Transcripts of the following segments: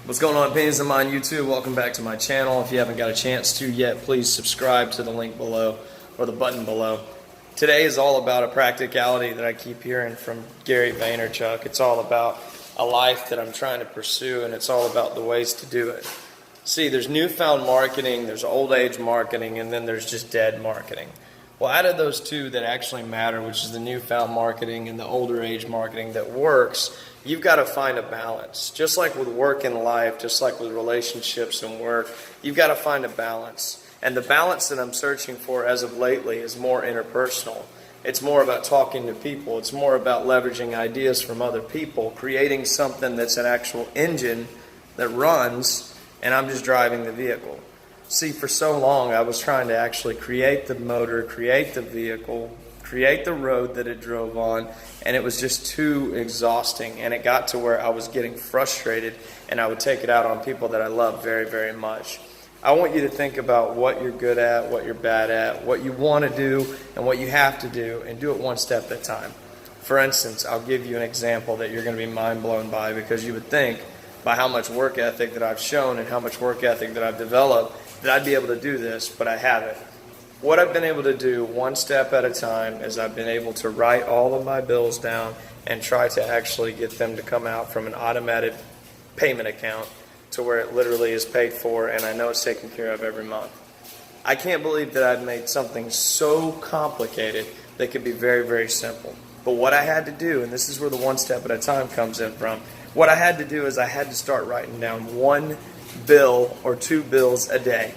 What's going on, Opinions of Mine YouTube? Welcome back to my channel. If you haven't got a chance to yet, please subscribe to the link below or the button below. Today is all about a practicality that I keep hearing from Gary Vaynerchuk. It's all about a life that I'm trying to pursue, and it's all about the ways to do it. See, there's newfound marketing, there's old age marketing, and then there's just dead marketing. Well, out of those two that actually matter, which is the newfound marketing and the older age marketing that works, you've got to find a balance. Just like with work and life, just like with relationships and work, you've got to find a balance. And the balance that I'm searching for as of lately is more interpersonal. It's more about talking to people. It's more about leveraging ideas from other people, creating something that's an actual engine that runs, and I'm just driving the vehicle. See, for so long I was trying to actually create the motor, create the vehicle, create the road that it drove on, and it was just too exhausting, and it got to where I was getting frustrated and I would take it out on people that I love very, very much. I want you to think about what you're good at, what you're bad at, what you want to do, and what you have to do, and do it one step at a time. For instance, I'll give you an example that you're going to be mind blown by, because you would think by how much work ethic that I've shown and how much work ethic that I've developed that I'd be able to do this, but I haven't. What I've been able to do one step at a time is I've been able to write all of my bills down and try to actually get them to come out from an automated payment account to where it literally is paid for and I know it's taken care of every month. I can't believe that I've made something so complicated that could be very, very simple. But what I had to do, and this is where the one step at a time comes in from, what I had to do is I had to start writing down one bill or two bills a day.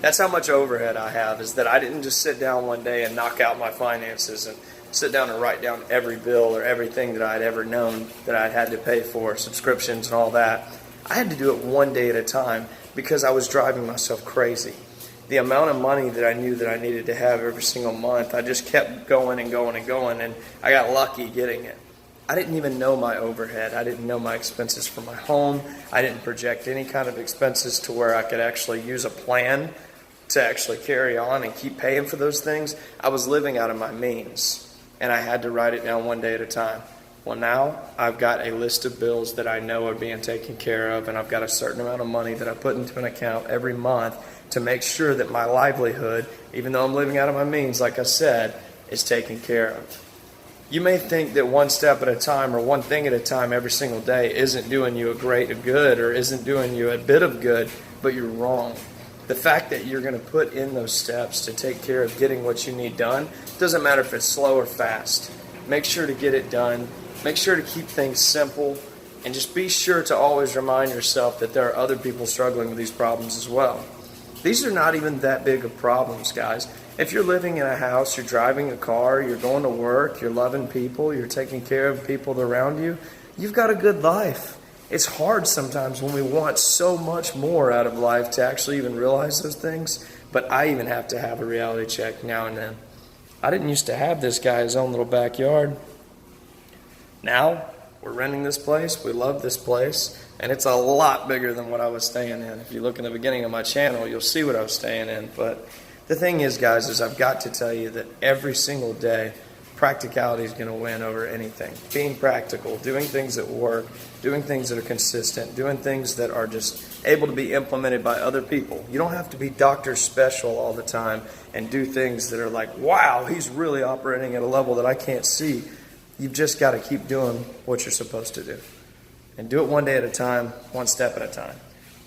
That's how much overhead I have, is that I didn't just sit down one day and knock out my finances and sit down and write down every bill or everything that I'd ever known that I'd had to pay for, subscriptions and all that. I had to do it one day at a time because I was driving myself crazy. The amount of money that I knew that I needed to have every single month, I just kept going and going and going, and I got lucky getting it. I didn't even know my overhead. I didn't know my expenses for my home. I didn't project any kind of expenses to where I could actually use a plan to actually carry on and keep paying for those things. I was living out of my means, and I had to write it down one day at a time. Well, now I've got a list of bills that I know are being taken care of, and I've got a certain amount of money that I put into an account every month to make sure that my livelihood, even though I'm living out of my means, like I said, is taken care of. You may think that one step at a time or one thing at a time every single day isn't doing you a great good or isn't doing you a bit of good, but you're wrong. The fact that you're going to put in those steps to take care of getting what you need done doesn't matter if it's slow or fast. Make sure to get it done. Make sure to keep things simple, and just be sure to always remind yourself that there are other people struggling with these problems as well. These are not even that big of problems, guys. If you're living in a house, you're driving a car, you're going to work, you're loving people, you're taking care of people around you, you've got a good life. It's hard sometimes when we want so much more out of life to actually even realize those things, but I even have to have a reality check now and then. I didn't used to have this guy his own little backyard. Now, we're renting this place, we love this place, and it's a lot bigger than what I was staying in. If you look in the beginning of my channel, you'll see what I was staying in. But the thing is, guys, is I've got to tell you that every single day, practicality is going to win over anything. Being practical, doing things that work, doing things that are consistent, doing things that are just able to be implemented by other people. You don't have to be Dr. Special all the time and do things that are like, wow, he's really operating at a level that I can't see. You've just got to keep doing what you're supposed to do. And do it one day at a time, one step at a time.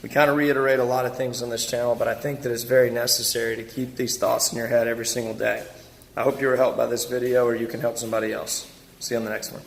We kind of reiterate a lot of things on this channel, but I think that it's very necessary to keep these thoughts in your head every single day. I hope you were helped by this video, or you can help somebody else. See you on the next one.